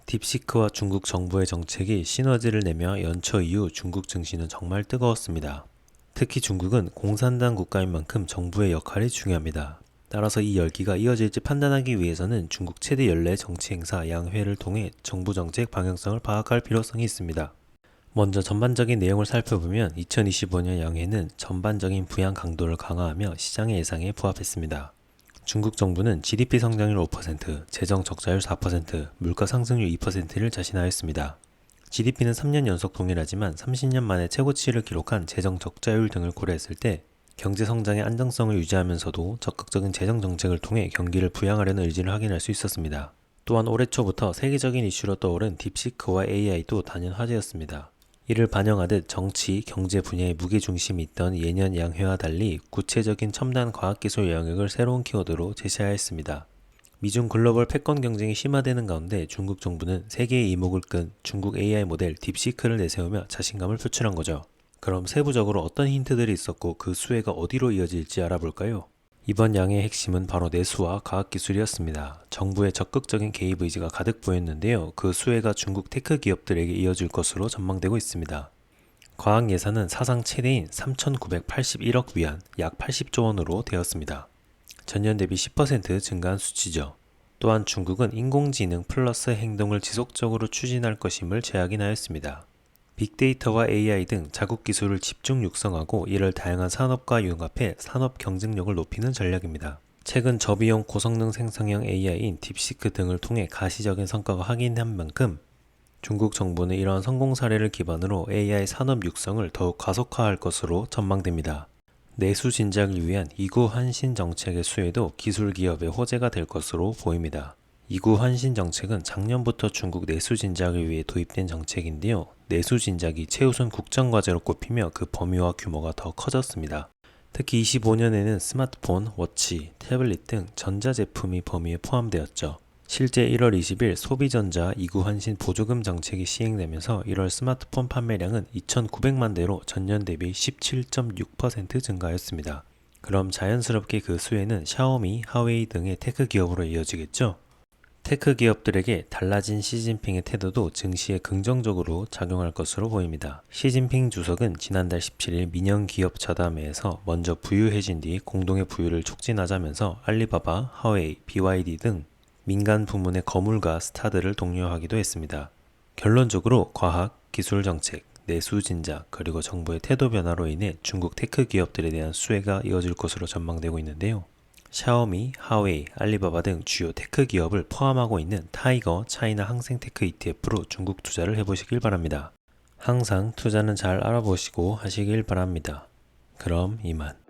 딥시크와 중국 정부의 정책이 시너지를 내며 연초 이후 중국 증시는 정말 뜨거웠습니다. 특히 중국은 공산당 국가인 만큼 정부의 역할이 중요합니다. 따라서 이 열기가 이어질지 판단하기 위해서는 중국 최대 연례 정치 행사 양회를 통해 정부 정책 방향성을 파악할 필요성이 있습니다. 먼저 전반적인 내용을 살펴보면 2025년 양회는 전반적인 부양 강도를 강화하며 시장의 예상에 부합했습니다. 중국 정부는 GDP 성장률 5%, 재정 적자율 4%, 물가 상승률 2%를 자신하였습니다. GDP는 3년 연속 동일하지만 30년 만에 최고치를 기록한 재정 적자율 등을 고려했을 때 경제 성장의 안정성을 유지하면서도 적극적인 재정 정책을 통해 경기를 부양하려는 의지를 확인할 수 있었습니다. 또한 올해 초부터 세계적인 이슈로 떠오른 딥시크와 AI도 단연 화제였습니다. 이를 반영하듯 정치, 경제 분야의 무게중심이 있던 예년 양회와 달리 구체적인 첨단 과학기술 영역을 새로운 키워드로 제시하였습니다. 미중 글로벌 패권 경쟁이 심화되는 가운데 중국 정부는 세계의 이목을 끈 중국 AI 모델 딥시크를 내세우며 자신감을 표출한 거죠. 그럼 세부적으로 어떤 힌트들이 있었고 그 수혜가 어디로 이어질지 알아볼까요? 이번 양의 핵심은 바로 내수와 과학기술이었습니다. 정부의 적극적인 개입 의지가 가득 보였는데요. 그 수혜가 중국 테크 기업들에게 이어질 것으로 전망되고 있습니다. 과학 예산은 사상 최대인 3,981억 위안, 약 80조 원으로 되었습니다. 전년 대비 10% 증가한 수치죠. 또한 중국은 인공지능 플러스 행동을 지속적으로 추진할 것임을 재확인하였습니다. 빅데이터와 AI 등 자국 기술을 집중 육성하고 이를 다양한 산업과 융합해 산업 경쟁력을 높이는 전략입니다. 최근 저비용 고성능 생성형 AI인 딥시크 등을 통해 가시적인 성과가 확인한 만큼 중국 정부는 이러한 성공 사례를 기반으로 AI 산업 육성을 더욱 가속화할 것으로 전망됩니다. 내수 진작을 위한 이구 환신 정책의 수혜도 기술 기업의 호재가 될 것으로 보입니다. 이구 환신 정책은 작년부터 중국 내수 진작을 위해 도입된 정책인데요. 내수 진작이 최우선 국정과제로 꼽히며 그 범위와 규모가 더 커졌습니다. 특히 25년에는 스마트폰, 워치, 태블릿 등 전자제품이 범위에 포함되었죠. 실제 1월 20일 소비전자 이구 환신 보조금 정책이 시행되면서 1월 스마트폰 판매량은 2,900만 대로 전년 대비 17.6% 증가하였습니다. 그럼 자연스럽게 그 수혜는 샤오미, 하웨이 등의 테크 기업으로 이어지겠죠? 테크 기업들에게 달라진 시진핑의 태도도 증시에 긍정적으로 작용할 것으로 보입니다. 시진핑 주석은 지난달 17일 민영기업 자담회에서 먼저 부유해진 뒤 공동의 부유를 촉진하자면서 알리바바, 하웨이, BYD 등 민간 부문의 거물과 스타들을 독려하기도 했습니다. 결론적으로 과학, 기술 정책, 내수 진작, 그리고 정부의 태도 변화로 인해 중국 테크 기업들에 대한 수혜가 이어질 것으로 전망되고 있는데요. 샤오미, 하웨이, 알리바바 등 주요 테크 기업을 포함하고 있는 타이거 차이나 항생테크 ETF로 중국 투자를 해보시길 바랍니다. 항상 투자는 잘 알아보시고 하시길 바랍니다. 그럼 이만.